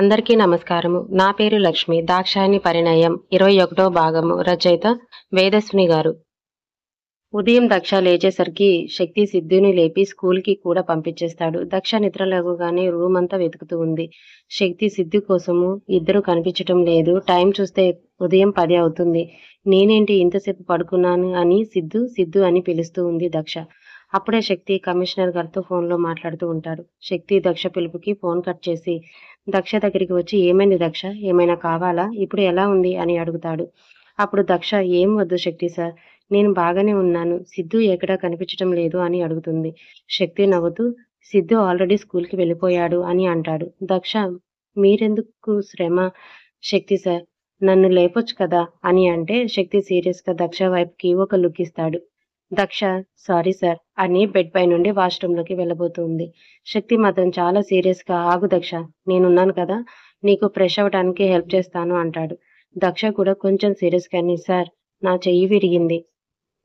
అందరికీ నమస్కారము. నా పేరు లక్ష్మి. దాక్షాయణి పరిణయం 21వ భాగము. రచయిత వేదస్విని గారు. ఉదయం దక్ష లేచేసరికి శక్తి సిద్ధుని లేపి స్కూల్కి కూడా పంపించేస్తాడు. దక్ష నిద్ర లేవగానే రూమ్ అంతా వెతుకుతూ ఉంది. శక్తి సిద్ధు కోసము ఇద్దరు కనిపించటం లేదు. టైం చూస్తే ఉదయం 10 అవుతుంది. నేనేంటి ఇంతసేపు పడుకున్నాను అని సిద్ధు సిద్ధు అని పిలుస్తూ ఉంది దక్ష. అప్పుడే శక్తి కమిషనర్ గారితో ఫోన్లో మాట్లాడుతూ ఉంటారు. శక్తి దక్ష పిలుపుకి ఫోన్ కట్ చేసి దక్ష దగ్గరికి వచ్చి, ఏమైంది దక్ష, ఏమైనా కావాలా, ఇప్పుడు ఎలా ఉంది అని అడుగుతాడు. అప్పుడు దక్ష, ఏం వద్దు శక్తి సార్, నేను బాగానే ఉన్నాను, సిద్ధు ఎక్కడా కనిపించటం లేదు అని అడుగుతుంది. శక్తి నవ్వుతూ, సిద్ధు ఆల్రెడీ స్కూల్కి వెళ్ళిపోయాడు అని అంటాడు. దక్ష, మీరెందుకు శ్రమ శక్తి సార్, నన్ను లేపొచ్చు కదా అని అంటే శక్తి సీరియస్గా దక్ష వైపుకి ఒక లుక్ ఇస్తాడు. దక్ష సారీ సార్ అని బెడ్ పై నుండి వాష్రూమ్లోకి వెళ్ళబోతుంది. శక్తి మాత్రం చాలా సీరియస్గా, ఆగు దక్ష, నేనున్నాను కదా, నీకు ఫ్రెష్ అవ్వడానికి హెల్ప్ చేస్తాను అంటాడు. దక్ష కూడా కొంచెం సీరియస్గానే, సార్ నా చెయ్యి విరిగింది,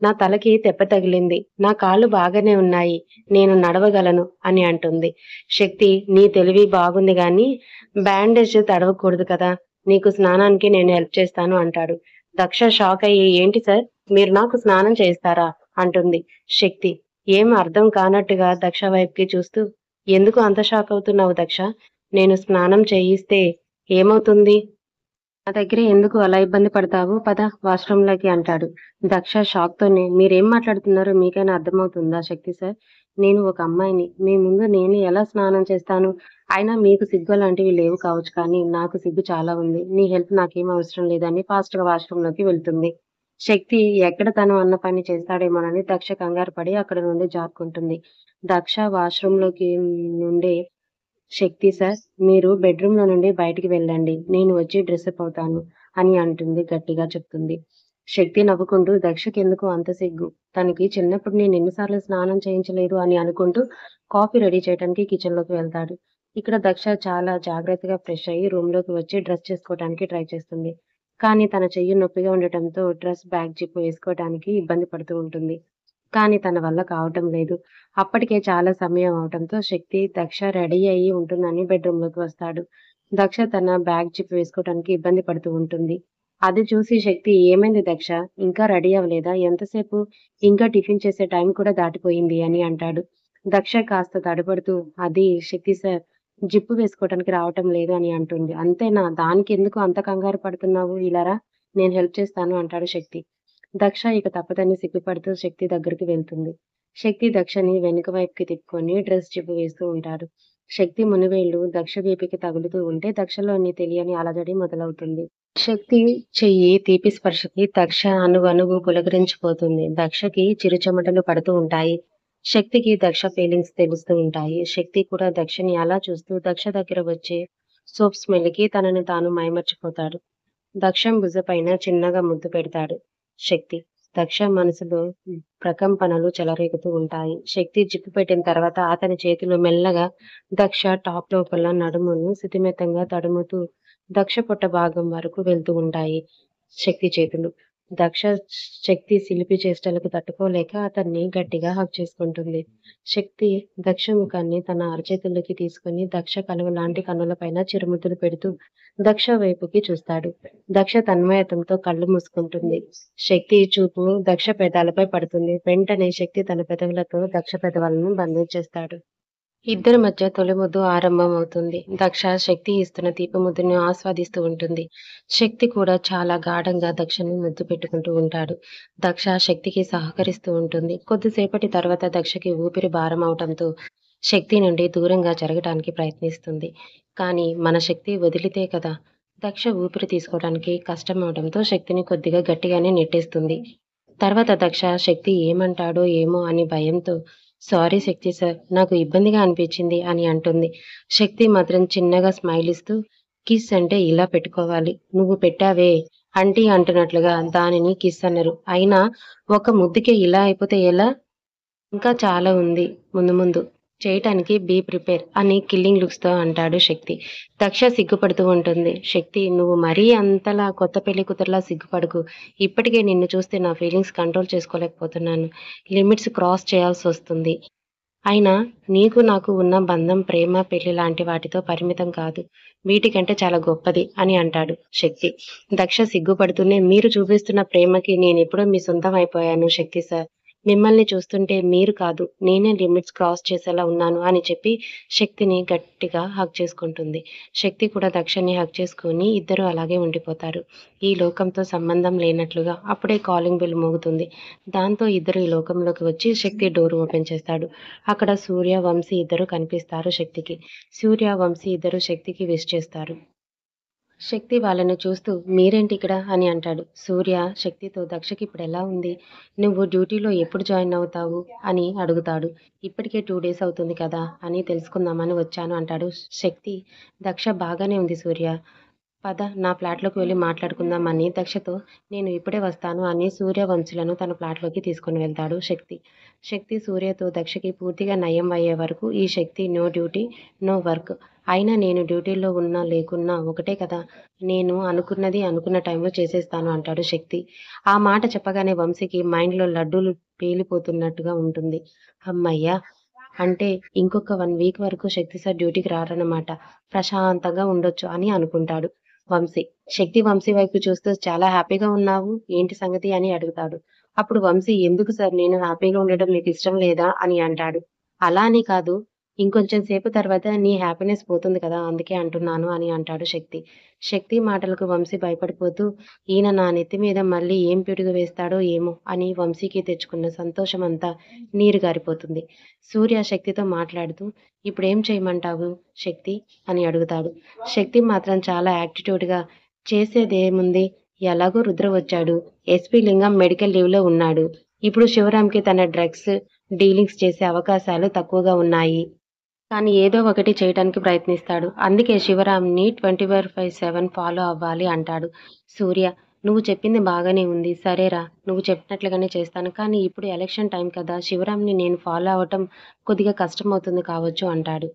నా తలకి దెబ్బ తగిలింది, నా కాళ్ళు బాగానే ఉన్నాయి, నేను నడవగలను అని అంటుంది. శక్తి, నీ తెలివి బాగుంది గాని బ్యాండేజ్ తడవకూడదు కదా, నీకు స్నానానికి నేను హెల్ప్ చేస్తాను అంటాడు. దక్ష షాక్ అయ్యి, ఏంటి సార్, మీరు నాకు స్నానం చేస్తారా అంటుంది. శక్తి ఏం అర్థం కానట్టుగా దక్ష వైపుకి చూస్తూ, ఎందుకు అంత షాక్ అవుతున్నావు దక్ష, నేను స్నానం చేయిస్తే ఏమవుతుంది, నా దగ్గర ఎందుకు అలా ఇబ్బంది పడతావు, పద వాష్రూమ్లోకి అంటాడు. దక్ష షాక్తోనే, మీరేం మాట్లాడుతున్నారో మీకైనా అర్థమవుతుందా శక్తి సార్, నేను ఒక అమ్మాయిని, మీ ముందు నేను ఎలా స్నానం చేస్తాను, అయినా మీకు సిగ్గు లాంటివి లేవు కావచ్చు, కానీ నాకు సిగ్గు చాలా ఉంది, నీ హెల్ప్ నాకేం అవసరం లేదని ఫాస్ట్గా వాష్రూమ్లోకి వెళ్తుంది. శక్తి ఎక్కడ తను అన్న పని చేస్తాడేమోనని దక్ష కంగారు పడి అక్కడ నుండి జారుకుంటుంది. దక్ష వాష్రూమ్లోకి నుండి, శక్తి సార్, మీరు బెడ్రూమ్లో నుండి బయటికి వెళ్ళండి, నేను వచ్చి డ్రెస్అప్ అవుతాను అని అంటుంది, గట్టిగా చెప్తుంది. శక్తి నవ్వుకుంటూ, దక్షకెందుకు అంత సిగ్గు, తనకి చిన్నప్పుడు నేను ఎన్నిసార్లు స్నానం చేయించలేదు అని అనుకుంటూ కాఫీ రెడీ చేయడానికి కిచెన్లోకి వెళ్తాడు. ఇక్కడ దక్ష చాలా జాగ్రత్తగా ఫ్రెష్ అయ్యి రూమ్లోకి వచ్చి డ్రెస్ చేసుకోవడానికి ట్రై చేస్తుంది. కానీ తన చెయ్యి నొప్పిగా ఉండటంతో డ్రెస్ బ్యాక్ జిప్ వేసుకోవడానికి ఇబ్బంది పడుతూ ఉంటుంది. కానీ తన వల్ల కావటం లేదు. అప్పటికే చాలా సమయం అవటంతో శక్తి దక్ష రెడీ అయ్యి ఉంటుందని బెడ్రూమ్లోకి వస్తాడు. దక్ష తన బ్యాగ్ జిప్ వేసుకోవడానికి ఇబ్బంది పడుతూ ఉంటుంది. అది చూసి శక్తి, ఏమైంది దక్ష, ఇంకా రెడీ అవ్వలేదా, ఎంతసేపు, ఇంకా టిఫిన్ చేసే టైం కూడా దాటిపోయింది అని అంటాడు. దక్ష కాస్త తడబడుతూ, అది శక్తి సార్, జిప్పు వేసుకోవడానికి రావటం లేదు అని అంటుంది. అంతేనా, దానికి ఎందుకు అంత కంగారు పడుతున్నావు, ఇలారా, నేను హెల్ప్ చేస్తాను అంటాడు శక్తి. దక్ష ఇక తప్పదని సిగ్గుపడుతూ శక్తి దగ్గరికి వెళ్తుంది. శక్తి దక్షని వెనుక వైపుకి తిప్పుకొని డ్రెస్ జిప్పు వేస్తూ ఉంటాడు. శక్తి మునివేళ్లు దక్ష వీపుకి తగులుతూ ఉంటే దక్షలోని తెలియని అలజడి మొదలవుతుంది. శక్తి చెయ్యి తీపి స్పర్శకి దక్ష అణువణువు పులకరించిపోతుంది. దక్షకి చిరుచెమటలు పడుతూ ఉంటాయి. శక్తికి దక్ష ఫీలింగ్స్ తెలుస్తూ ఉంటాయి. శక్తి కూడా దక్షని అలా చూస్తూ దక్ష దగ్గర వచ్చే సోప్ స్మెల్కి తనని తాను మైమర్చిపోతాడు. దక్షం భుజపైన చిన్నగా ముద్దు పెడతాడు. శక్తి దక్ష మనసులో ప్రకంపనలు చెలరేగుతూ ఉంటాయి. శక్తి జిప్పు పెట్టిన తర్వాత అతని చేతులు మెల్లగా దక్ష టాప్ లోపల నడుమును శిథిమితంగా తడుముతూ దక్ష పొట్ట భాగం వరకు వెళ్తూ ఉంటాయి. శక్తి చేతులు దక్ష శక్తి శిల్పి చేష్టలకు తట్టుకోలేక అతన్ని గట్టిగా హగ్ చేసుకుంటుంది. శక్తి దక్ష ముఖాన్ని తన అరచేతుల్లోకి తీసుకుని దక్ష కలువ లాంటి కన్నులపైన చిరుముద్దులు పెడుతూ దక్ష వైపుకి చూస్తాడు. దక్ష తన్మయత్వంతో కళ్ళు మూసుకుంటుంది. శక్తి చూపు దక్ష పెదాలపై పడుతుంది. వెంటనే శక్తి తన పెదవులతో దక్ష పెదవులను బంధించేస్తాడు. ఇద్దరి మధ్య తొలి ముద్దు ఆరంభం అవుతుంది. దక్ష శక్తి ఇస్తున్న తీపి ముద్దుని ఆస్వాదిస్తూ ఉంటుంది. శక్తి కూడా చాలా గాఢంగా దక్షని ముద్దు పెట్టుకుంటూ ఉంటాడు. దక్ష శక్తికి సహకరిస్తూ ఉంటుంది. కొద్దిసేపటి తర్వాత దక్షకి ఊపిరి భారం అవటంతో శక్తి నుండి దూరంగా జరగడానికి ప్రయత్నిస్తుంది. కానీ మన శక్తి వదిలితే కదా. దక్ష ఊపిరి తీసుకోవడానికి కష్టం అవడంతో శక్తిని కొద్దిగా గట్టిగానే నెట్టేస్తుంది. తర్వాత దక్ష శక్తి ఏమంటాడో ఏమో అని భయంతో, సారీ శక్తి సార్, నాకు ఇబ్బందిగా అనిపించింది అని అంటుంది. శక్తి మాత్రం చిన్నగా స్మైల్ ఇస్తూ, కిస్ అంటే ఇలా పెట్టుకోవాలి, నువ్వు పెట్టావే అంటీ అంటున్నట్లుగా దానిని కిస్ అన్నారు, అయినా ఒక ముద్దుకే ఇలా అయిపోతే ఎలా, ఇంకా చాలా ఉంది ముందు ముందు చేయటానికి, బీ ప్రిపేర్ అని కిల్లింగ్ లుక్స్తో అంటాడు శక్తి. దక్ష సిగ్గుపడుతూ ఉంటుంది. శక్తి, నువ్వు మరీ అంతలా కొత్త పెళ్లి కూతురులా సిగ్గుపడకు, ఇప్పటికే నిన్ను చూస్తే నా ఫీలింగ్స్ కంట్రోల్ చేసుకోలేకపోతున్నాను, లిమిట్స్ క్రాస్ చేయాల్సి వస్తుంది అయినా నీకు నాకు ఉన్న బంధం ప్రేమ, పెళ్లి లాంటి వాటితో పరిమితం కాదు. వీటికంటే చాలా గొప్పది అని అంటాడు శక్తి. దక్ష సిగ్గుపడుతూనే మీరు చూపిస్తున్న ప్రేమకి నేనెప్పుడో మీ సొంతం అయిపోయాను శక్తి సార్. మిమ్మల్ని చూస్తుంటే మీరు కాదు నేనే లిమిట్స్ క్రాస్ చేసేలా ఉన్నాను అని చెప్పి శక్తిని గట్టిగా హగ్ చేసుకుంటుంది. శక్తి కూడా దక్షని హగ్ చేసుకొని ఇద్దరూ అలాగే ఉండిపోతారు. ఈ లోకంతో సంబంధం లేనట్లుగా. అప్పుడే కాలింగ్ బెల్ మోగుతుంది. దాంతో ఇద్దరు ఈ లోకంలోకి వచ్చి శక్తి డోర్ ఓపెన్ చేస్తాడు. అక్కడ సూర్య, వంశీ ఇద్దరు కనిపిస్తారు శక్తికి. సూర్య, వంశీ ఇద్దరు శక్తికి విష్ చేస్తారు. శక్తి వాళ్ళని చూస్తూ మీరేంటి ఇక్కడ అని అంటాడు. సూర్య శక్తితో దక్షకి ఇప్పుడెలా ఉంది? నువ్వు డ్యూటీలో ఎప్పుడు జాయిన్ అవుతావు? అని అడుగుతాడు. ఇప్పటికే 2 డేస్ అవుతుంది కదా అని తెలుసుకుందామని వచ్చాను అంటాడు. శక్తి దక్ష బాగానే ఉంది సూర్య. పద నా ఫ్లాట్‌లోకి వెళ్లి మాట్లాడుకుందాం అని దక్షతో నేను ఇప్పుడే వస్తాను అని సూర్య, వంశీలను తన ఫ్లాట్‌లోకి తీసుకొని వెళ్తాడు శక్తి. శక్తి సూర్యతో దక్షకి పూర్తిగా నయం అయ్యే వరకు ఈ శక్తి నో డ్యూటీ, నో వర్క్. అయినా నేను డ్యూటీలో ఉన్నా లేకున్నా ఒకటే కదా! నేను అనుకున్నది అనుకున్న టైంలో చేసేస్తాను అంటాడు శక్తి. ఆ మాట చెప్పగానే వంశీకి మైండ్‌లో లడ్డూలు పేలిపోతున్నట్టుగా ఉంటుంది. హమ్మయ్య! అంటే ఇంకొక 1 వీక్ వరకు శక్తి సార్ డ్యూటీకి రారన్నమాట. ప్రశాంతంగా ఉండొచ్చు అని అనుకుంటాడు వంశీ. శక్తి వంశీ వైపు చూస్తూ చాలా హ్యాపీగా ఉన్నావు. ఏంటి సంగతి అని అడుగుతాడు. అప్పుడు వంశీ ఎందుకు సార్ నేను హ్యాపీగా ఉండడం మీకు ఇష్టం లేదా అని అంటాడు. అలా అని కాదు. ఇంకొంచెం సేపు తర్వాత నీ హ్యాపీనెస్ పోతుంది కదా! అందుకే అంటున్నాను అని అంటాడు శక్తి. శక్తి మాటలకు వంశీ భయపడిపోతూ ఈయన నా నెత్తి మీద మళ్ళీ ఏం పిడుగు వేస్తాడో ఏమో అని వంశీకి తెచ్చుకున్న సంతోషమంతా నీరు గారిపోతుంది. సూర్య శక్తితో మాట్లాడుతూ ఇప్పుడేం చేయమంటావు శక్తి అని అడుగుతాడు. శక్తి మాత్రం చాలా యాటిట్యూడ్‌గా చేసేదేముంది? ఎలాగో రుద్ర వచ్చాడు. ఎస్పీ లింగం మెడికల్ లీవ్‌లో ఉన్నాడు. ఇప్పుడు శివరాంకి తన డ్రగ్స్ డీలింగ్స్ చేసే అవకాశాలు తక్కువగా ఉన్నాయి. కానీ ఏదో ఒకటి చేయటానికి ప్రయత్నిస్తాడు. అందుకే శివరాంని 24/7 ఫాలో అవ్వాలి అంటాడు. సూర్య నువ్వు చెప్పింది బాగానే ఉంది. సరేరా! నువ్వు చెప్పినట్లుగానే చేస్తాను. కానీ ఇప్పుడు ఎలక్షన్ టైం కదా! శివరాంని నేను ఫాలో అవ్వటం కొద్దిగా కష్టమవుతుంది కావచ్చు అంటాడు.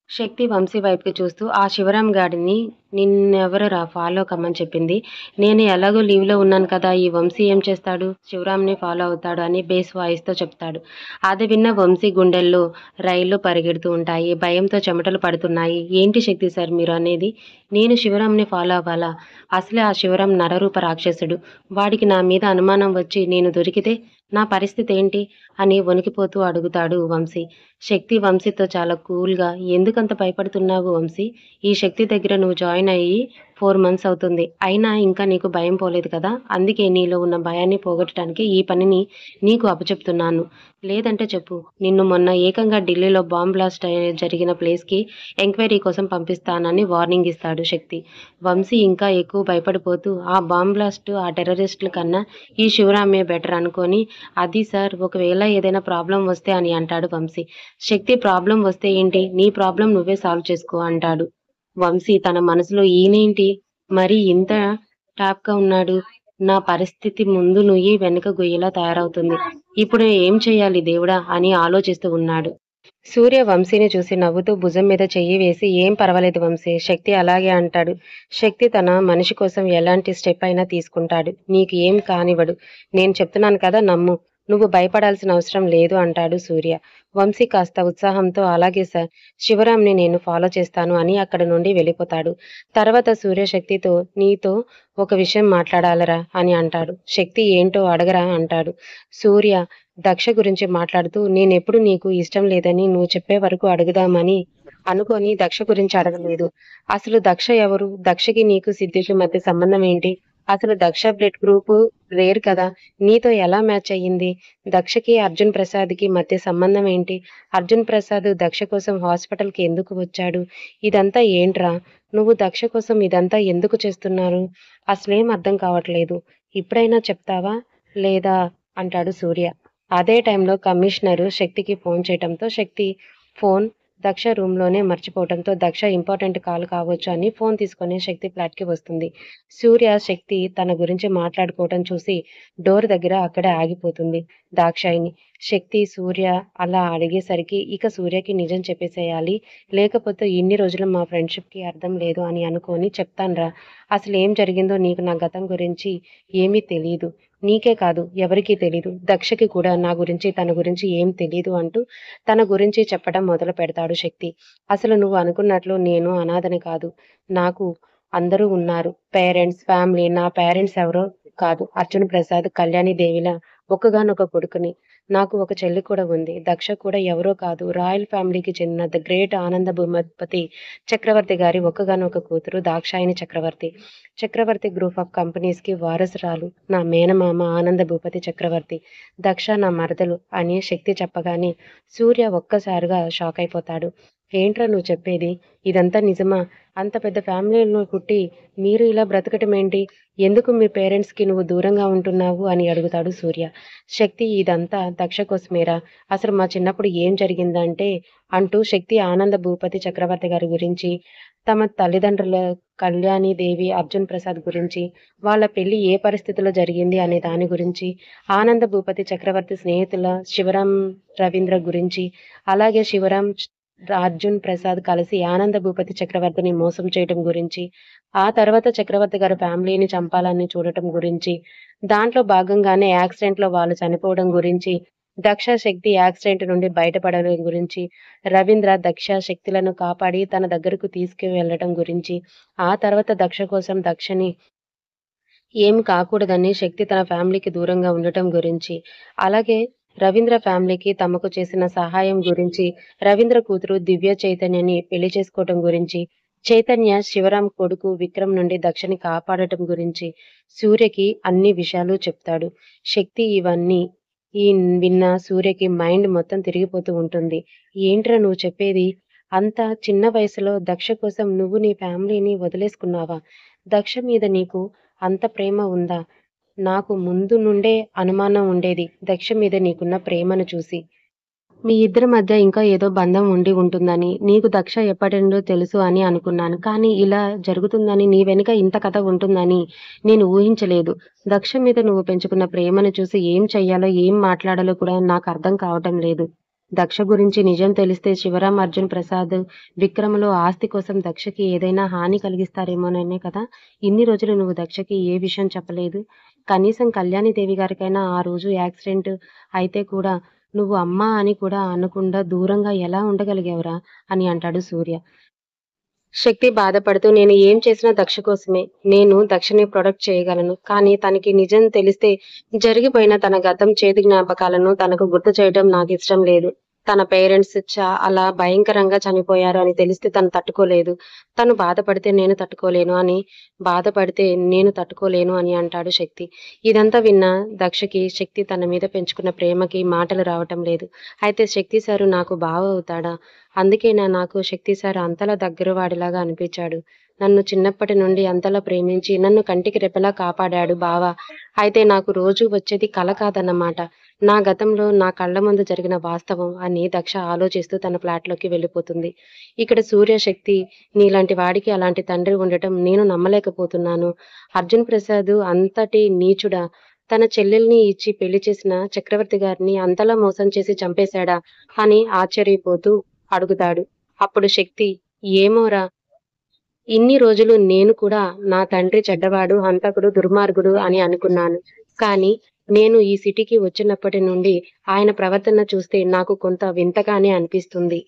శక్తి వంశీ వైపుకి చూస్తూ ఆ శివరాం గాడిని నిన్నెవరురా ఫాలో కమ్మని చెప్పింది? నేను ఎలాగో లీవ్‌లో ఉన్నాను కదా! ఈ వంశీ ఏం చేస్తాడు? శివరాం‌ని ఫాలో అవుతాడు అని బేస్ వాయిస్‌తో చెప్తాడు. అది విన్న వంశీ గుండెల్లో రైళ్లు పరిగెడుతూ ఉంటాయి. భయంతో చెమటలు పడుతున్నాయి. ఏంటి శక్తి సార్ మీరు అనేది? నేను శివరాం‌ని ఫాలో అవ్వాలా? అసలే ఆ శివరాం నరరూప రాక్షసుడు. వాడికి నా మీద అనుమానం వచ్చి నేను దొరికితే నా పరిస్థితేంటి? అని వణికిపోతూ అడుగుతాడు వంశీ. శక్తి వంశీతో చాలా కూల్‌గా ఎందుకంత భయపడుతున్నావు వంశీ? ఈ శక్తి దగ్గర నువ్వు జాయిన్ అయ్యి 4 మంత్స్ అవుతుంది. అయినా ఇంకా నీకు భయం పోలేదు కదా! అందుకే నీలో ఉన్న భయాన్ని పోగొట్టడానికి ఈ పనిని నీకు అప్పచెప్తున్నాను. లేదంటే చెప్పు. నిన్ను మొన్న ఏకంగా ఢిల్లీలో బాంబ్ బ్లాస్ట్ జరిగిన ప్లేస్‌కి ఎంక్వైరీ కోసం పంపిస్తానని వార్నింగ్ ఇస్తాడు శక్తి. వంశీ ఇంకా ఎక్కువ భయపడిపోతూ ఆ బాంబ్ బ్లాస్ట్ ఆ టెర్రరిస్టుల కన్నా ఈ శివరామే బెటర్ అనుకోని అది సార్ ఒకవేళ ఏదైనా ప్రాబ్లమ్ వస్తే అని అంటాడు వంశీ. శక్తి ప్రాబ్లమ్ వస్తే ఏంటి? నీ ప్రాబ్లమ్ నువ్వే సాల్వ్ చేసుకో అంటాడు. వంశీ తన మనసులో ఈయనేంటి మరి ఇంత టాప్‌గా ఉన్నాడు. నా పరిస్థితి ముందు నుయ్యి వెనక గొయ్యిలా తయారవుతుంది. ఇప్పుడు ఏం చెయ్యాలి దేవుడా! అని ఆలోచిస్తూ ఉన్నాడు. సూర్య వంశీని చూసి నవ్వుతూ భుజం మీద చెయ్యి వేసి ఏం పర్వాలేదు వంశీ. శక్తి అలాగే అంటాడు. శక్తి తన మనిషి కోసం ఎలాంటి స్టెప్ అయినా తీసుకుంటాడు. నీకు ఏం కానివ్వడు. నేను చెప్తున్నాను కదా నమ్ము. నువ్వు భయపడాల్సిన అవసరం లేదు అంటాడు సూర్య. వంశీ కాస్త ఉత్సాహంతో అలాగే సార్. శివరాంని నేను ఫాలో చేస్తాను అని అక్కడి నుండి వెళ్ళిపోతాడు. తర్వాత సూర్య శక్తితో నీతో ఒక విషయం మాట్లాడాలిరా అని అంటాడు. శక్తి ఏంటో అడగరా అంటాడు. సూర్య దక్ష గురించి మాట్లాడుతూ నేనెప్పుడు నీకు ఇష్టం లేదని నువ్వు చెప్పే వరకు అడుగుదామని అనుకోని దక్ష గురించి అడగలేదు. అసలు దక్ష ఎవరు? దక్షకి నీకు సిద్ధికి మధ్య సంబంధం ఏంటి? అసలు దక్ష బ్లడ్ గ్రూప్ రేర్ కదా! నీతో ఎలా మ్యాచ్ అయ్యింది? దక్షకి అర్జున్ ప్రసాద్‌కి మధ్య సంబంధం ఏంటి? అర్జున్ ప్రసాద్ దక్ష కోసం హాస్పిటల్‌కి ఎందుకు వచ్చాడు? ఇదంతా ఏంట్రా? నువ్వు దక్ష కోసం ఇదంతా ఎందుకు చేస్తున్నారు? అసలేం అర్థం కావట్లేదు. ఇప్పుడైనా చెప్తావా? లేదా? అంటాడు సూర్య. అదే టైంలో కమిషనరు శక్తికి ఫోన్ చేయటంతో శక్తి ఫోన్ దక్ష రూమ్‌లోనే మర్చిపోవటంతో దక్ష ఇంపార్టెంట్ కాల్ కావచ్చు అని ఫోన్ తీసుకొని శక్తి ఫ్లాట్‌కి వస్తుంది. సూర్య, శక్తి తన గురించి మాట్లాడుకోవటం చూసి డోర్ దగ్గర అక్కడే ఆగిపోతుంది దాక్షాయిని. శక్తి, సూర్య అలా అడిగేసరికి ఇక సూర్యకి నిజం చెప్పేసేయాలి. లేకపోతే ఇన్ని రోజులు మా ఫ్రెండ్‌షిప్‌కి అర్థం లేదు అని అనుకోని చెప్తానురా. అసలేం జరిగిందో నీకు నా గతం గురించి ఏమీ తెలీదు. నీకే కాదు ఎవరికీ తెలీదు. దక్షకి కూడా నా గురించి, తన గురించి ఏం తెలీదు అంటూ తన గురించి చెప్పడం మొదలు పెడతాడు శక్తి. అసలు నువ్వు అనుకున్నట్లు నేను అనాథని కాదు. నాకు అందరూ ఉన్నారు. Parents, family. నా పేరెంట్స్ ఎవరో కాదు. అర్జున్ ప్రసాద్, కళ్యాణి దేవిల ఒక్కగానొక కొడుకుని. నాకు ఒక చెల్లి కూడా ఉంది. దక్ష కూడా ఎవరో కాదు. రాయల్ ఫ్యామిలీకి చెందిన ద గ్రేట్ ఆనంద భూమపతి చక్రవర్తి గారి ఒక్కగానొక కూతురు దాక్షాయిని చక్రవర్తి. చక్రవర్తి గ్రూప్ ఆఫ్ కంపెనీస్‌కి వారసురాలు. నా మేనమామ ఆనంద భూపతి చక్రవర్తి. దక్ష నా మరదలు అని శక్తి చెప్పగానే సూర్య ఒక్కసారిగా షాకయిపోతాడు. ఏంట్రా నువ్వు చెప్పేది? ఇదంతా నిజమా? అంత పెద్ద ఫ్యామిలీలో పుట్టి మీరు ఇలా బ్రతకటమేంటి? ఎందుకు మీ పేరెంట్స్‌కి నువ్వు దూరంగా ఉంటున్నావు? అని అడుగుతాడు సూర్య. శక్తి ఇదంతా దక్ష కోసమేరా. అసలు మా చిన్నప్పుడు ఏం జరిగిందంటే అంటూ శక్తి ఆనంద భూపతి చక్రవర్తి గారి గురించి, తమ తల్లిదండ్రుల కళ్యాణి దేవి, అర్జున్ ప్రసాద్ గురించి, వాళ్ళ పెళ్లి ఏ పరిస్థితిలో జరిగింది అనే దాని గురించి, ఆనంద భూపతి చక్రవర్తి స్నేహితుల శివరాం, రవీంద్ర గురించి, అలాగే శివరాం, అర్జున్ ప్రసాద్ కలిసి ఆనంద భూపతి చక్రవర్తిని మోసం చేయటం గురించి, ఆ తర్వాత చక్రవర్తి గారి ఫ్యామిలీని చంపాలని చూడటం గురించి, దాంట్లో భాగంగానే యాక్సిడెంట్‌లో వాళ్ళు చనిపోవడం గురించి, దక్ష, శక్తి యాక్సిడెంట్ నుండి బయటపడడం గురించి, రవీంద్ర, దక్ష, శక్తులను కాపాడి తన దగ్గరకు తీసుకువెళ్ళటం గురించి, ఆ తర్వాత దక్ష కోసం దక్షని ఏమి కాకూడదని శక్తి తన ఫ్యామిలీకి దూరంగా ఉండటం గురించి, అలాగే రవీంద్ర ఫ్యామిలీకి తమకు చేసిన సహాయం గురించి, రవీంద్ర కూతురు దివ్య చైతన్యని పెళ్లి చేసుకోవటం గురించి, చైతన్య శివరాం కొడుకు విక్రమ్ నుండి దక్షని కాపాడటం గురించి సూర్యకి అన్ని విషయాలు చెప్తాడు. శక్తి ఇవన్నీ విన్న సూర్యకి మైండ్ మొత్తం తిరిగిపోతూ ఉంటుంది. ఏంట్రా నువ్వు చెప్పేది? అంత చిన్న వయసులో దక్ష కోసం నువ్వు నీ ఫ్యామిలీని వదిలేసుకున్నావా? దక్ష మీద నీకు అంత ప్రేమ ఉందా? నాకు ముందు నుండే అనుమానం ఉండేది దక్ష మీద నీకున్న ప్రేమను చూసి. మీ ఇద్దరి మధ్య ఇంకా ఏదో బంధం ఉండి ఉంటుందని, నీకు దక్ష ఎప్పటి నుండో తెలుసు అని అనుకున్నాను. కానీ ఇలా జరుగుతుందని, నీ వెనుక ఇంత కథ ఉంటుందని నేను ఊహించలేదు. దక్ష మీద నువ్వు పెంచుకున్న ప్రేమను చూసి ఏం చెయ్యాలో, ఏం మాట్లాడాలో కూడా నాకు అర్థం కావటం లేదు. దక్ష గురించి నిజం తెలిస్తే శివరాం, అర్జున్ ప్రసాద్, విక్రమ్‌లో ఆస్తి కోసం దక్షకి ఏదైనా హాని కలిగిస్తారేమోననే కదా ఇన్ని రోజులు నువ్వు దక్షకి ఏ విషయం చెప్పలేదు. కనీసం కళ్యాణి దేవి గారికైనా ఆ రోజు యాక్సిడెంట్ అయితే కూడా నువ్వు అమ్మా అని కూడా అనకుండా దూరంగా ఎలా ఉండగలిగావురా? అని అంటాడు సూర్య. శక్తి బాధపడుతూ నేను ఏం చేసినా దక్ష కోసమే. నేను దక్షని ప్రొటెక్ట్ చేయగలను. కానీ తనకి నిజం తెలిస్తే జరిగిపోయిన తన గతం చేదు జ్ఞాపకాలను తనకు గుర్తు చేయడం నాకిష్టం లేదు. తన పేరెంట్స్ అలా భయంకరంగా చనిపోయారు అని తెలిస్తే తను తట్టుకోలేదు. తను బాధపడితే నేను తట్టుకోలేను అని, బాధపడితే నేను తట్టుకోలేను అని అంటాడు శక్తి. ఇదంతా విన్న దక్షకి శక్తి తన మీద పెంచుకున్న ప్రేమకి మాటలు రావటం లేదు. అయితే శక్తి సారు నాకు బావ అవుతాడా? అందుకేనా నాకు శక్తి సార్ అంతలా దగ్గరవాడిలాగా అనిపించాడు. నన్ను చిన్నప్పటి నుండి అంతలా ప్రేమించి నన్ను కంటికి రెప్పలా కాపాడాడు బావ. అయితే నాకు రోజూ వచ్చేది కల కాదన్నమాట. నా గతంలో నా కళ్ళ ముందు జరిగిన వాస్తవం అని దక్ష ఆలోచిస్తూ తన ఫ్లాట్‌లోకి వెళ్ళిపోతుంది. ఇక్కడ సూర్య, శక్తి నీలాంటి వాడికి అలాంటి తండ్రి ఉండటం నేను నమ్మలేకపోతున్నాను. అర్జున్ ప్రసాద్ అంతటి నీచుడా? తన చెల్లెల్ని ఇచ్చి పెళ్లి చేసిన చక్రవర్తి గారిని అంతలా మోసం చేసి చంపేశాడా? అని ఆశ్చర్యపోతూ అడుగుతాడు. అప్పుడు శక్తి, ఏమోరా! ఇన్ని రోజులు నేను కూడా నా తండ్రి చెడ్డవాడు, హంతకుడు, దుర్మార్గుడు అని అనుకున్నాను. కానీ నేను ఈ సిటీకి వచ్చినప్పటి నుండి ఆయన ప్రవర్తన చూస్తే నాకు కొంత వింతగానే అనిపిస్తుంది.